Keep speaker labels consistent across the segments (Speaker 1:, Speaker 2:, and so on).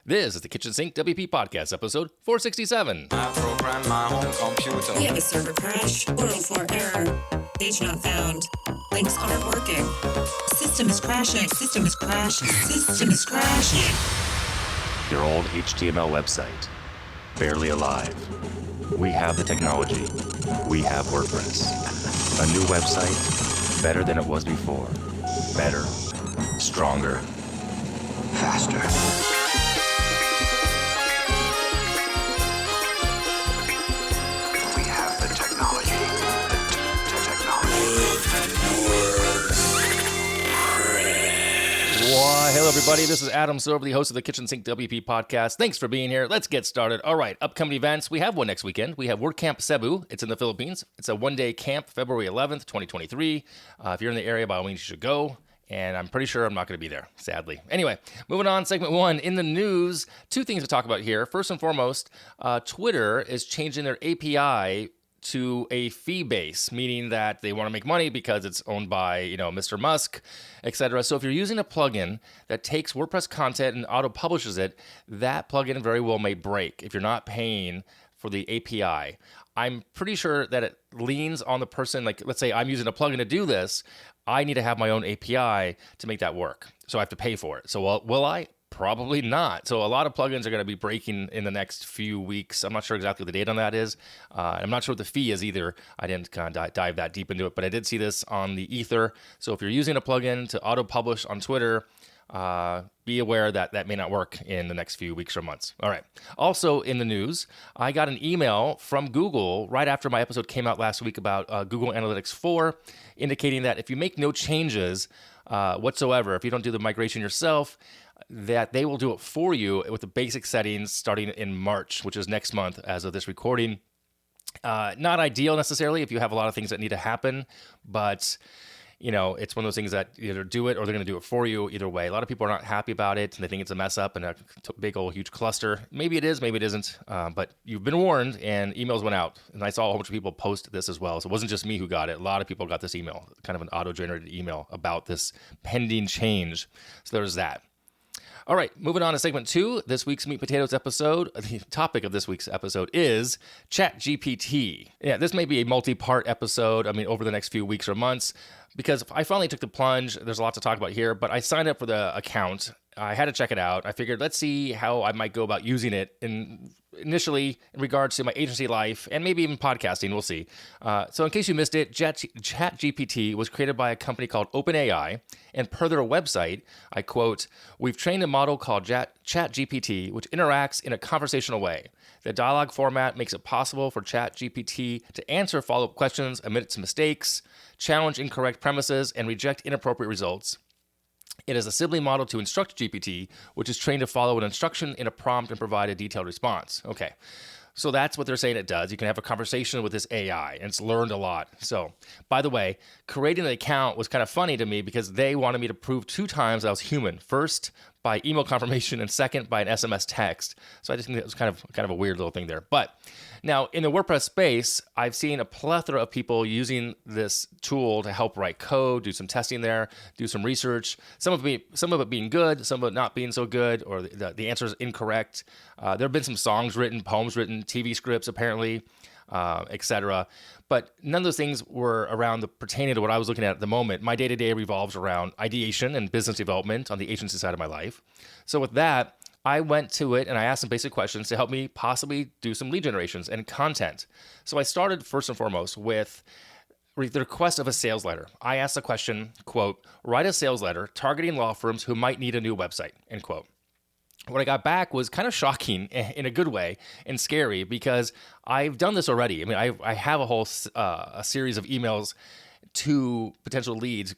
Speaker 1: This is the Kitchen Sink WP Podcast, episode 467.
Speaker 2: I program my own computer.
Speaker 3: We have a server crash, 404 error, page not found, links aren't working, system is crashing, system is crashing, system is crashing.
Speaker 1: Your old HTML website, barely alive. We have the technology. We have WordPress. A new website, better than it was before. Better, stronger, faster. Why, hello everybody, this is Adam Silver, the host of the Kitchen Sink WP podcast. Thanks for being here. Let's get started. All right, upcoming events. We have one next weekend. We have WordCamp Cebu. It's in the Philippines. It's a one-day camp, February 11th, 2023. If you're in the area, by all means, you should go. And I'm pretty sure I'm not going to be there, sadly. Anyway, moving on, segment one. In the news, two things to talk about here. First and foremost, Twitter is changing their API to a fee base, meaning that they want to make money because it's owned by, Mr. Musk, etc. So if you're using a plugin that takes WordPress content and auto-publishes it, that plugin very well may break if you're not paying for the API. I'm pretty sure that it leans on the person, like let's say I'm using a plugin to do this, I need to have my own API to make that work. So I have to pay for it. So will I? Probably not. So a lot of plugins are going to be breaking in the next few weeks. I'm not sure exactly what the date on that is. I'm not sure what the fee is either. I didn't kind of dive that deep into it, but I did see this on the Ether. So if you're using a plugin to auto-publish on Twitter, be aware that that may not work in the next few weeks or months. All right. Also in the news, I got an email from Google right after my episode came out last week about Google Analytics 4, indicating that if you make no changes whatsoever, if you don't do the migration yourself, that they will do it for you with the basic settings starting in March, which is next month as of this recording. Not ideal necessarily if you have a lot of things that need to happen, but it's one of those things that either do it or they're going to do it for you either way. A lot of people are not happy about it and they think it's a mess up and a big old huge cluster. Maybe it is, maybe it isn't, but you've been warned and emails went out. And I saw a whole bunch of people post this as well. So it wasn't just me who got it. A lot of people got this email, kind of an auto-generated email about this pending change. So there's that. All right, moving on to segment two, this week's Meat Potatoes episode. The topic of this week's episode is ChatGPT. Yeah, this may be a multi-part episode, over the next few weeks or months, because I finally took the plunge. There's a lot to talk about here, but I signed up for the account. I had to check it out. I figured, let's see how I might go about using it initially in regards to my agency life and maybe even podcasting. We'll see. So in case you missed it, ChatGPT was created by a company called OpenAI. And per their website, I quote, "We've trained a model called ChatGPT, which interacts in a conversational way. The dialogue format makes it possible for ChatGPT to answer follow-up questions, admit its mistakes, challenge incorrect premises, and reject inappropriate results. It is a sibling model to instruct GPT, which is trained to follow an instruction in a prompt and provide a detailed response." Okay, so that's what they're saying it does. You can have a conversation with this AI, and it's learned a lot. So, by the way, creating an account was kind of funny to me because they wanted me to prove 2 times I was human. First, by email confirmation, and second, by an SMS text. So I just think it was kind of a weird little thing there. But now, in the WordPress space, I've seen a plethora of people using this tool to help write code, do some testing there, do some research. Some of it being good, some of it not being so good, or the answer is incorrect. There have been some songs written, poems written, TV scripts apparently, etc. But none of those things were pertaining to what I was looking at the moment. My day-to-day revolves around ideation and business development on the agency side of my life. So with that, I went to it and I asked some basic questions to help me possibly do some lead generations and content. So I started first and foremost with the request of a sales letter. I asked the question, quote, "Write a sales letter targeting law firms who might need a new website," end quote. What I got back was kind of shocking in a good way and scary because I've done this already. I have a whole a series of emails to potential leads,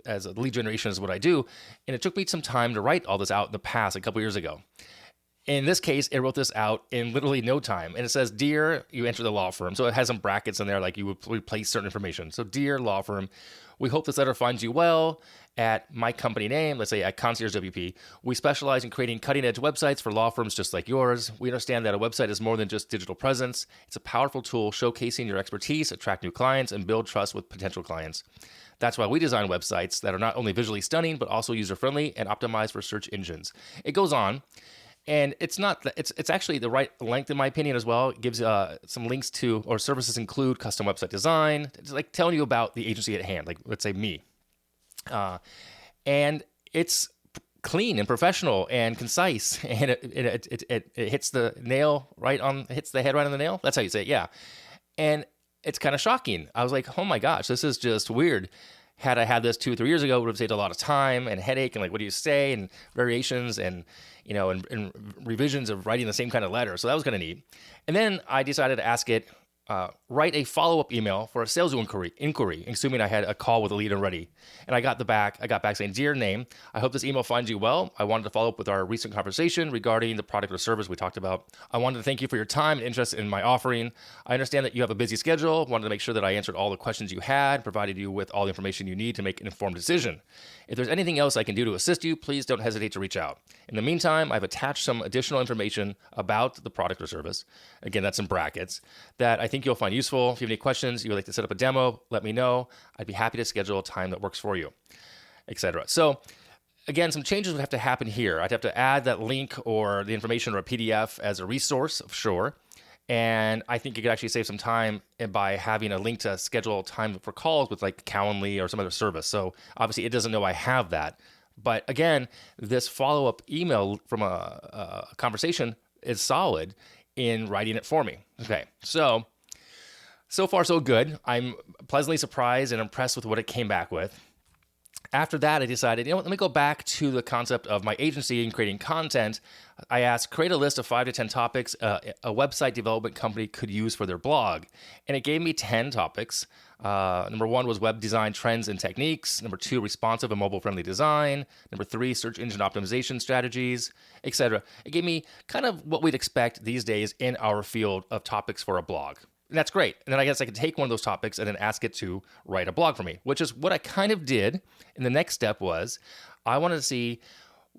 Speaker 1: as a lead generation is what I do. And it took me some time to write all this out in the past, a couple years ago. In this case, it wrote this out in literally no time. And it says, "Dear," you enter the law firm. So it has some brackets in there, like you would replace certain information. So, "Dear law firm, we hope this letter finds you well at my company name," let's say at Concierge WP. "We specialize in creating cutting-edge websites for law firms just like yours. We understand that a website is more than just digital presence. It's a powerful tool showcasing your expertise, attract new clients, and build trust with potential clients. That's why we design websites that are not only visually stunning, but also user-friendly and optimized for search engines." It goes on. And it's not, it's actually the right length in my opinion as well. It gives some links to, or services include custom website design. It's like telling you about the agency at hand, like let's say me. And it's clean and professional and concise, and it hits the nail right on, hits the head right on the nail. That's how you say it, yeah. And it's kind of shocking. I was like, oh my gosh, this is just weird. Had I had this 2 or 3 years ago, it would have saved a lot of time and headache and like, what do you say, and variations and, you know, and revisions of writing the same kind of letter. So that was kind of neat. And then I decided to ask it, write a follow-up email for a sales inquiry, assuming I had a call with a lead already. And I got back saying, dear name, I hope this email finds you well. I wanted to follow up with our recent conversation regarding the product or service we talked about. I wanted to thank you for your time and interest in my offering. I understand that you have a busy schedule. Wanted to make sure that I answered all the questions you had, provided you with all the information you need to make an informed decision. If there's anything else I can do to assist you, please don't hesitate to reach out. In the meantime, I've attached some additional information about the product or service. Again, that's in brackets, that I think you'll find useful. If you have any questions, you would like to set up a demo, let me know. I'd be happy to schedule a time that works for you, etc. So again, some changes would have to happen here. I'd have to add that link or the information or a PDF as a resource, sure. And I think you could actually save some time by having a link to schedule time for calls with like Calendly or some other service. So obviously it doesn't know I have that. But again, this follow-up email from a conversation is solid in writing it for me. Okay, so far so good. I'm pleasantly surprised and impressed with what it came back with. After that, I decided, you know what, let me go back to the concept of my agency and creating content. I asked, create a list of 5 to 10 topics a website development company could use for their blog. And it gave me 10 topics. Number 1 was web design trends and techniques. Number 2, responsive and mobile-friendly design. Number 3, search engine optimization strategies, etc. It gave me kind of what we'd expect these days in our field of topics for a blog. And that's great. And then I guess I could take one of those topics and then ask it to write a blog for me, which is what I kind of did. And the next step was I wanted to see,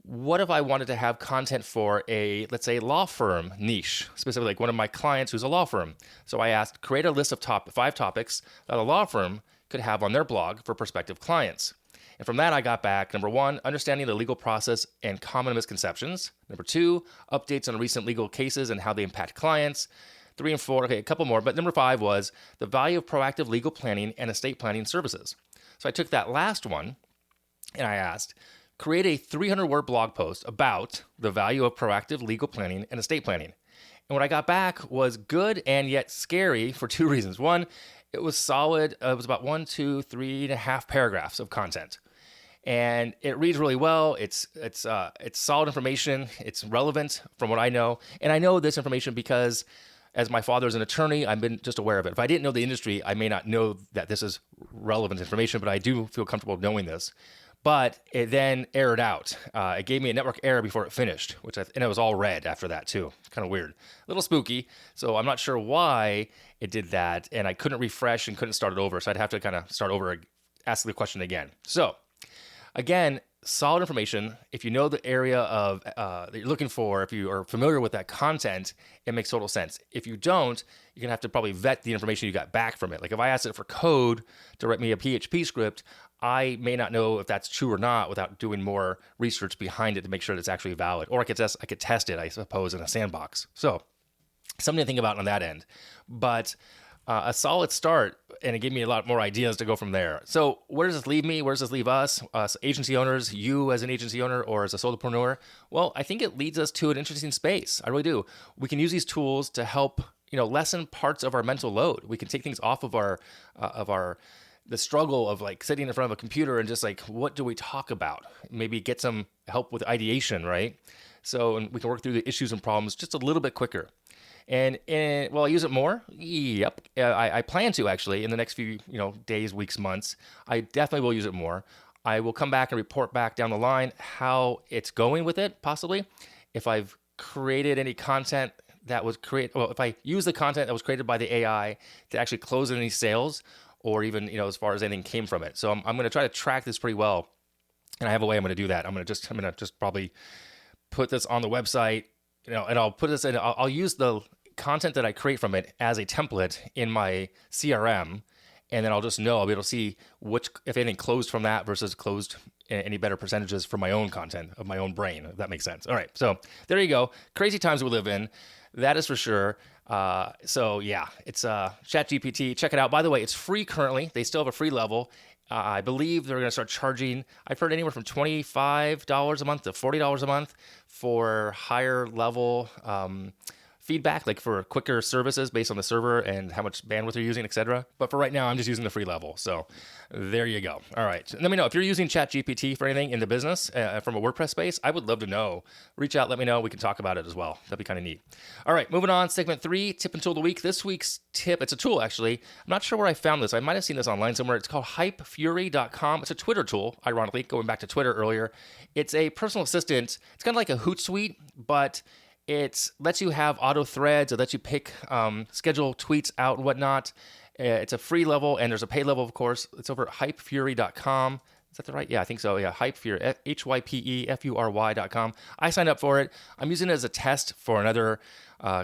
Speaker 1: what if I wanted to have content for a, let's say, law firm niche, specifically like one of my clients who's a law firm. So I asked, create a list of 5 topics that a law firm could have on their blog for prospective clients. And from that, I got back, number 1, understanding the legal process and common misconceptions. Number 2, updates on recent legal cases and how they impact clients. 3 and 4, okay, a couple more, but number 5 was the value of proactive legal planning and estate planning services. So I took that last one and I asked, create a 300-word blog post about the value of proactive legal planning and estate planning. And what I got back was good and yet scary for 2 reasons. One, it was solid. It was about 1, 2, 3.5 paragraphs of content. And it reads really well. It's solid information. It's relevant from what I know. And I know this information because as my father is an attorney, I've been just aware of it. If I didn't know the industry, I may not know that this is relevant information, but I do feel comfortable knowing this. But it then errored out. It gave me a network error before it finished, and it was all red after that too. It's kind of weird, a little spooky. So I'm not sure why it did that, and I couldn't refresh and couldn't start it over. So I'd have to kind of start over, ask the question again. So again, solid information. If you know the area of that you're looking for, if you are familiar with that content, it makes total sense. If you don't, you're gonna have to probably vet the information you got back from it. Like if I asked it for code to write me a PHP script, I may not know if that's true or not without doing more research behind it to make sure that it's actually valid. Or I could test it, I suppose, in a sandbox. So something to think about on that end. But a solid start, and it gave me a lot more ideas to go from there. So where does this leave me? Where does this leave us agency owners, you as an agency owner or as a solopreneur? Well, I think it leads us to an interesting space. I really do. We can use these tools to help, lessen parts of our mental load. We can take things off of the struggle of like sitting in front of a computer and just like, what do we talk about? Maybe get some help with ideation, right? And we can work through the issues and problems just a little bit quicker. And will I use it more? Yep. I plan to actually in the next few days, weeks, months. I definitely will use it more. I will come back and report back down the line how it's going with it, possibly. If I've created any content that was if I use the content that was created by the AI to actually close any sales, or even as far as anything came from it. So I'm going to try to track this pretty well, and I have a way I'm going to do that. I'm going to just probably put this on the website, and I'll put this in. I'll use the content that I create from it as a template in my CRM, and then I'll be able to see which, if anything, closed from that versus closed any better percentages for my own content of my own brain, if that makes sense. All right, so there you go. Crazy times we live in. That is for sure. So yeah, it's ChatGPT. Check it out. By the way, it's free currently. They still have a free level. I believe they're going to start charging, I've heard anywhere from $25 a month to $40 a month for higher level feedback, like for quicker services based on the server and how much bandwidth you're using, etc. But for right now, I'm just using the free level. So there you go. All right. Let me know if you're using ChatGPT for anything in the business from a WordPress space. I would love to know. Reach out, let me know. We can talk about it as well. That'd be kind of neat. All right, moving on. Segment 3, tip and tool of the week. This week's tip, it's a tool actually. I'm not sure where I found this. I might have seen this online somewhere. It's called Hypefurry.com. It's a Twitter tool, ironically, going back to Twitter earlier. It's a personal assistant. It's kind of like a Hootsuite, but it lets you have auto threads. It lets you pick, schedule tweets out and whatnot. It's a free level, and there's a paid level, of course. It's over at hypefurry.com. Is that the right? Yeah, I think so. Yeah, Hypefurry, HYPEFURY.com. I signed up for it. I'm using it as a test for another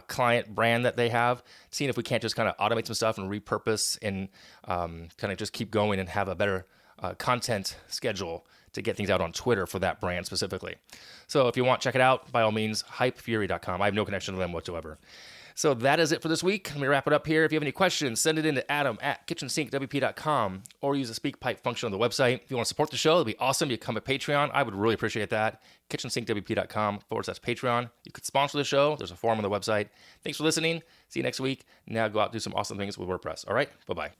Speaker 1: client brand that they have, seeing if we can't just kind of automate some stuff and repurpose and kind of just keep going and have a better content schedule to get things out on Twitter for that brand specifically. So if you want, check it out. By all means, hypefurry.com. I have no connection to them whatsoever. So that is it for this week. Let me wrap it up here. If you have any questions, send it in to adam@kitchensinkwp.com or use the SpeakPipe function on the website. If you want to support the show, it'd be awesome. You come to Patreon. I would really appreciate that. kitchensinkwp.com/Patreon. You could sponsor the show. There's a form on the website. Thanks for listening. See you next week. Now go out and do some awesome things with WordPress. All right? Bye-bye.